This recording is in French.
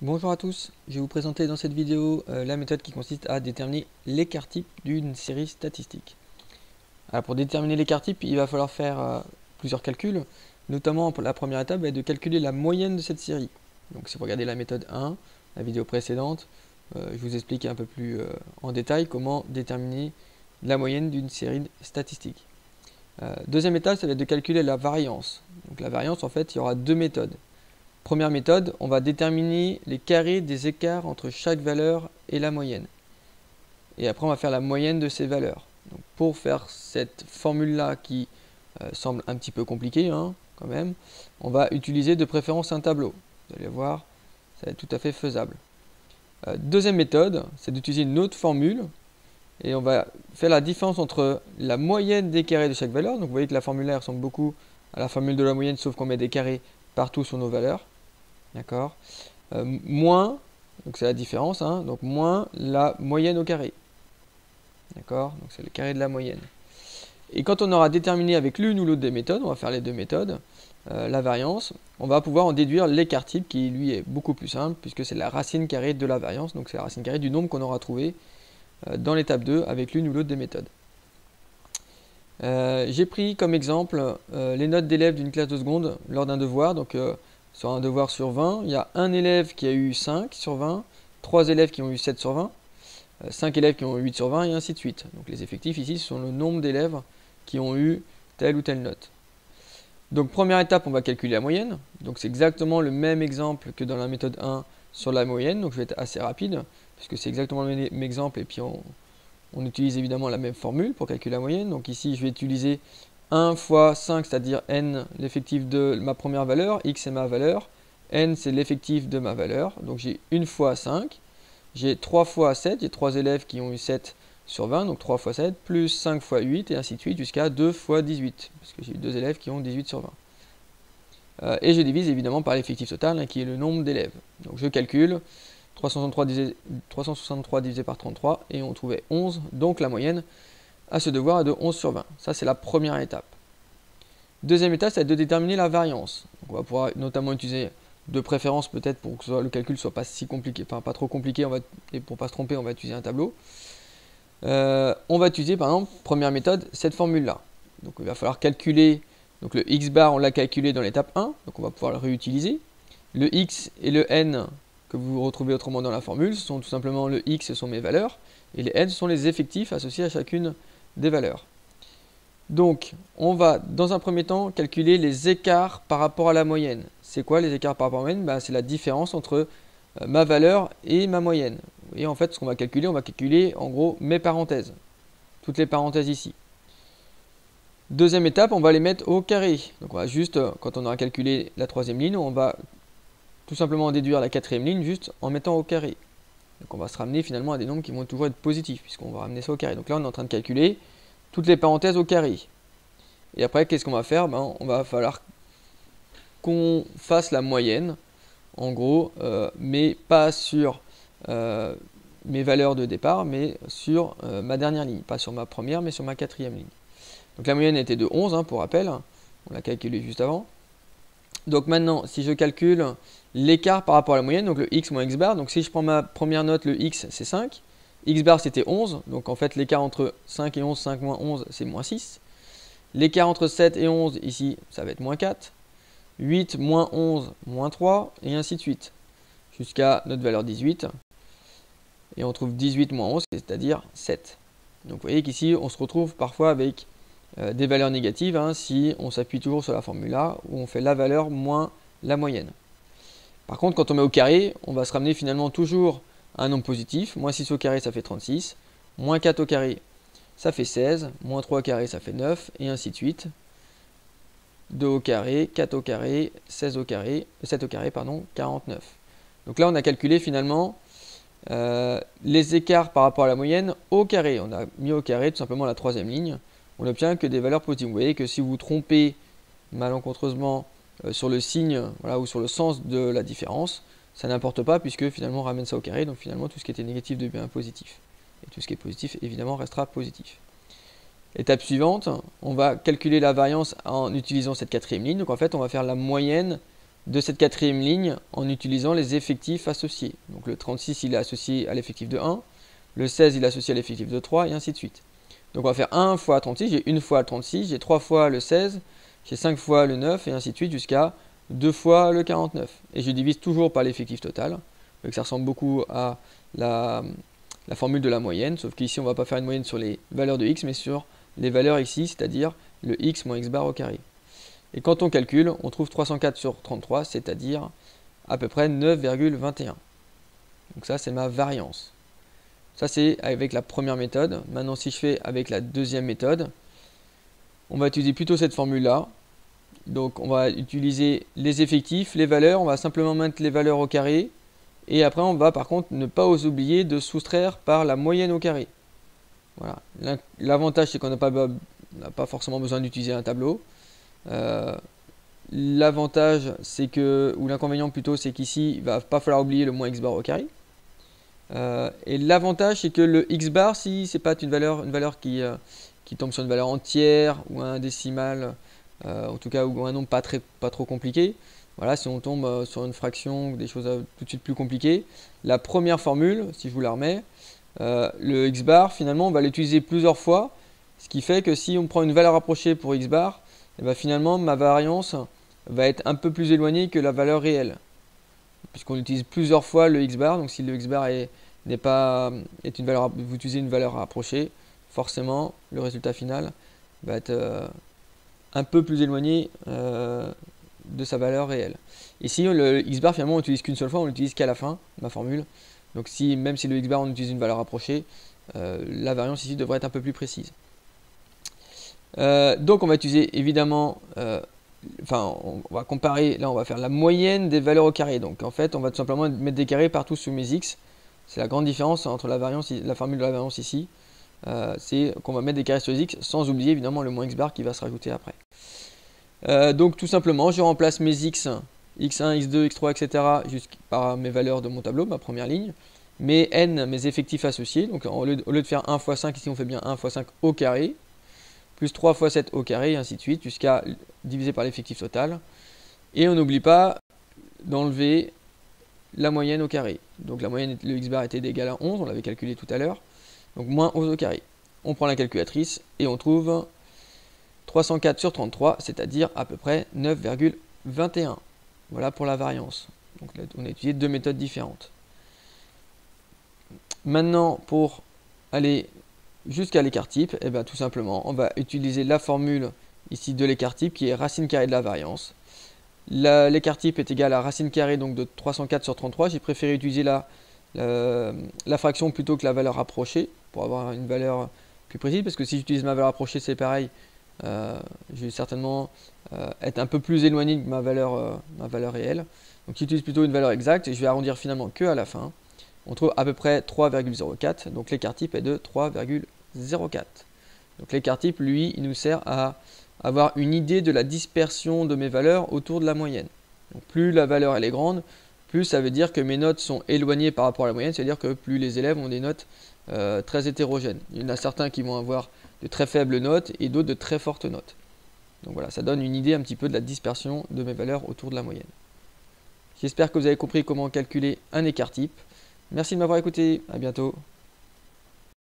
Bonjour à tous, je vais vous présenter dans cette vidéo la méthode qui consiste à déterminer l'écart type d'une série statistique. Alors pour déterminer l'écart type, il va falloir faire plusieurs calculs, notamment la première étape est de calculer la moyenne de cette série. Donc si vous regardez la méthode 1, la vidéo précédente, je vous explique un peu plus en détail comment déterminer la moyenne d'une série statistique. Deuxième étape, ça va être de calculer la variance. Donc la variance, en fait, il y aura deux méthodes. Première méthode, on va déterminer les carrés des écarts entre chaque valeur et la moyenne. Et après, on va faire la moyenne de ces valeurs. Donc, pour faire cette formule-là qui semble un petit peu compliquée, quand même, on va utiliser de préférence un tableau. Vous allez voir, ça va être tout à fait faisable. Deuxième méthode, c'est d'utiliser une autre formule. Et on va faire la différence entre la moyenne des carrés de chaque valeur. Donc, vous voyez que la formule ressemble beaucoup à la formule de la moyenne, sauf qu'on met des carrés partout sur nos valeurs. D'accord. Moins, donc c'est la différence, donc moins la moyenne au carré. D'accord. Donc c'est le carré de la moyenne. Et quand on aura déterminé avec l'une ou l'autre des méthodes, on va faire les deux méthodes, la variance, on va pouvoir en déduire l'écart type qui lui est beaucoup plus simple puisque c'est la racine carrée de la variance, donc c'est la racine carrée du nombre qu'on aura trouvé dans l'étape 2 avec l'une ou l'autre des méthodes. J'ai pris comme exemple les notes d'élèves d'une classe de seconde lors d'un devoir, donc sur un devoir sur 20, il y a un élève qui a eu 5 sur 20, 3 élèves qui ont eu 7 sur 20, 5 élèves qui ont eu 8 sur 20 et ainsi de suite. Donc les effectifs ici ce sont le nombre d'élèves qui ont eu telle ou telle note. Donc première étape, on va calculer la moyenne. Donc c'est exactement le même exemple que dans la méthode 1 sur la moyenne. Donc je vais être assez rapide puisque c'est exactement le même exemple et puis on utilise évidemment la même formule pour calculer la moyenne. Donc ici je vais utiliser 1 fois 5, c'est-à-dire n, l'effectif de ma première valeur, x c'est ma valeur, n c'est l'effectif de ma valeur, donc j'ai 1 fois 5, j'ai 3 fois 7, j'ai 3 élèves qui ont eu 7 sur 20, donc 3 fois 7, plus 5 fois 8, et ainsi de suite, jusqu'à 2 fois 18, parce que j'ai eu 2 élèves qui ont 18 sur 20. Et je divise évidemment par l'effectif total, qui est le nombre d'élèves. Donc je calcule 363 divisé par 33, et on trouvait 11, donc la moyenne à ce devoir est de 11 sur 20. Ça, c'est la première étape. Deuxième étape, c'est de déterminer la variance. Donc, on va pouvoir notamment utiliser de préférence peut-être pour que le calcul soit pas si compliqué, enfin pas trop compliqué, et pour pas se tromper, on va utiliser un tableau. On va utiliser par exemple, première méthode, cette formule-là. Donc il va falloir calculer, donc le x bar, on l'a calculé dans l'étape 1, donc on va pouvoir le réutiliser. Le x et le n que vous retrouvez autrement dans la formule, ce sont tout simplement le x, ce sont mes valeurs, et les n, ce sont les effectifs associés à chacune des valeurs. Donc, on va dans un premier temps calculer les écarts par rapport à la moyenne. C'est quoi les écarts par rapport à la moyenne? C'est la différence entre ma valeur et ma moyenne. Vous voyez, en fait, ce qu'on va calculer en gros mes parenthèses. Toutes les parenthèses ici. Deuxième étape, on va les mettre au carré. Donc, on va juste, quand on aura calculé la troisième ligne, on va tout simplement déduire la quatrième ligne juste en mettant au carré. Donc, on va se ramener finalement à des nombres qui vont toujours être positifs, puisqu'on va ramener ça au carré. Donc là, on est en train de calculer toutes les parenthèses au carré. Et après, qu'est-ce qu'on va faire? On va falloir qu'on fasse la moyenne, en gros, mais pas sur mes valeurs de départ, mais sur ma dernière ligne. Pas sur ma première, mais sur ma quatrième ligne. Donc la moyenne était de 11, pour rappel. On l'a calculé juste avant. Donc maintenant, si je calcule l'écart par rapport à la moyenne, donc le x moins x bar, donc si je prends ma première note, le x c'est 5, x bar c'était 11, donc en fait l'écart entre 5 et 11, 5 moins 11 c'est moins 6. L'écart entre 7 et 11 ici ça va être moins 4. 8 moins 11 moins 3 et ainsi de suite. Jusqu'à notre valeur 18. Et on trouve 18 moins 11, c'est-à-dire 7. Donc vous voyez qu'ici on se retrouve parfois avec des valeurs négatives si on s'appuie toujours sur la formule là où on fait la valeur moins la moyenne. Par contre quand on met au carré, on va se ramener finalement toujours à un nombre positif. Moins 6 au carré ça fait 36. Moins 4 au carré ça fait 16. Moins 3 au carré ça fait 9 et ainsi de suite. 2 au carré, 4 au carré, 16 au carré, 7 au carré, pardon, 49. Donc là on a calculé finalement les écarts par rapport à la moyenne au carré. On a mis au carré tout simplement la troisième ligne. On n'obtient que des valeurs positives. Vous voyez que si vous vous trompez malencontreusement sur le signe ou sur le sens de la différence, ça n'importe pas puisque finalement on ramène ça au carré. Donc finalement tout ce qui était négatif devient positif. Et tout ce qui est positif évidemment restera positif. Étape suivante, on va calculer la variance en utilisant cette quatrième ligne. Donc en fait on va faire la moyenne de cette quatrième ligne en utilisant les effectifs associés. Donc le 36 il est associé à l'effectif de 1, le 16 il est associé à l'effectif de 3 et ainsi de suite. Donc on va faire 1 fois 36, j'ai 1 fois le 36, j'ai 3 fois le 16, j'ai 5 fois le 9 et ainsi de suite jusqu'à 2 fois le 49. Et je divise toujours par l'effectif total. Donc ça ressemble beaucoup à la formule de la moyenne, sauf qu'ici on ne va pas faire une moyenne sur les valeurs de x mais sur les valeurs ici, c'est-à-dire le x moins x bar au carré. Et quand on calcule, on trouve 304 sur 33, c'est-à-dire à peu près 9,21. Donc ça, c'est ma variance. Ça, c'est avec la première méthode. Maintenant, si je fais avec la deuxième méthode, on va utiliser plutôt cette formule-là. Donc, on va utiliser les effectifs, les valeurs. On va simplement mettre les valeurs au carré. Et après, on va par contre ne pas oublier de soustraire par la moyenne au carré. Voilà. L'avantage, c'est qu'on n'a pas forcément besoin d'utiliser un tableau. L'avantage c'est que, ou l'inconvénient plutôt, c'est qu'ici il va pas falloir oublier le moins x bar au carré. Et l'avantage c'est que le x bar, si c'est pas une valeur qui tombe sur une valeur entière ou un décimal, en tout cas ou un nombre pas trop compliqué. Voilà, si on tombe sur une fraction ou des choses tout de suite plus compliquées, la première formule, si je vous la remets, le x bar finalement on va l'utiliser plusieurs fois, ce qui fait que si on prend une valeur approchée pour x bar, et bien finalement ma variance va être un peu plus éloignée que la valeur réelle, puisqu'on utilise plusieurs fois le x bar. Donc si le x bar est une valeur, vous utilisez une valeur approchée, forcément le résultat final va être un peu plus éloigné de sa valeur réelle. Ici le x bar finalement on l'utilise qu'une seule fois, on l'utilise qu'à la fin, ma formule. Donc même si le x bar on utilise une valeur approchée, la variance ici devrait être un peu plus précise. Donc on va utiliser évidemment, on va comparer, là on va faire la moyenne des valeurs au carré. Donc en fait on va tout simplement mettre des carrés partout sous mes x. C'est la grande différence entre la formule de la variance ici, c'est qu'on va mettre des carrés sur les x sans oublier évidemment le moins x bar qui va se rajouter après. Donc tout simplement je remplace mes x, x1, x2, x3, etc. par mes valeurs de mon tableau, ma première ligne. Mes n, mes effectifs associés, donc au lieu de faire 1 fois 5, ici on fait bien 1 fois 5 au carré, plus 3 fois 7 au carré, et ainsi de suite, jusqu'à diviser par l'effectif total. Et on n'oublie pas d'enlever la moyenne au carré. Donc la moyenne, le x bar était égal à 11, on l'avait calculé tout à l'heure. Donc moins 11 au carré. On prend la calculatrice et on trouve 304 sur 33, c'est-à-dire à peu près 9,21. Voilà pour la variance. Donc là, on a utilisé deux méthodes différentes. Maintenant, pour aller jusqu'à l'écart type, et bien tout simplement, on va utiliser la formule ici de l'écart type qui est racine carrée de la variance. L'écart type est égal à racine carrée donc de 304 sur 33. J'ai préféré utiliser la fraction plutôt que la valeur approchée pour avoir une valeur plus précise, parce que si j'utilise ma valeur approchée, c'est pareil. Je vais certainement être un peu plus éloigné de ma valeur réelle. Donc j'utilise plutôt une valeur exacte et je vais arrondir finalement que à la fin. On trouve à peu près 3,04, donc l'écart type est de 3,04. Donc l'écart type, lui, il nous sert à avoir une idée de la dispersion de mes valeurs autour de la moyenne. Donc plus la valeur elle est grande, plus ça veut dire que mes notes sont éloignées par rapport à la moyenne, c'est-à-dire que plus les élèves ont des notes très hétérogènes. Il y en a certains qui vont avoir de très faibles notes et d'autres de très fortes notes. Donc voilà, ça donne une idée un petit peu de la dispersion de mes valeurs autour de la moyenne. J'espère que vous avez compris comment calculer un écart type. Merci de m'avoir écouté, à bientôt.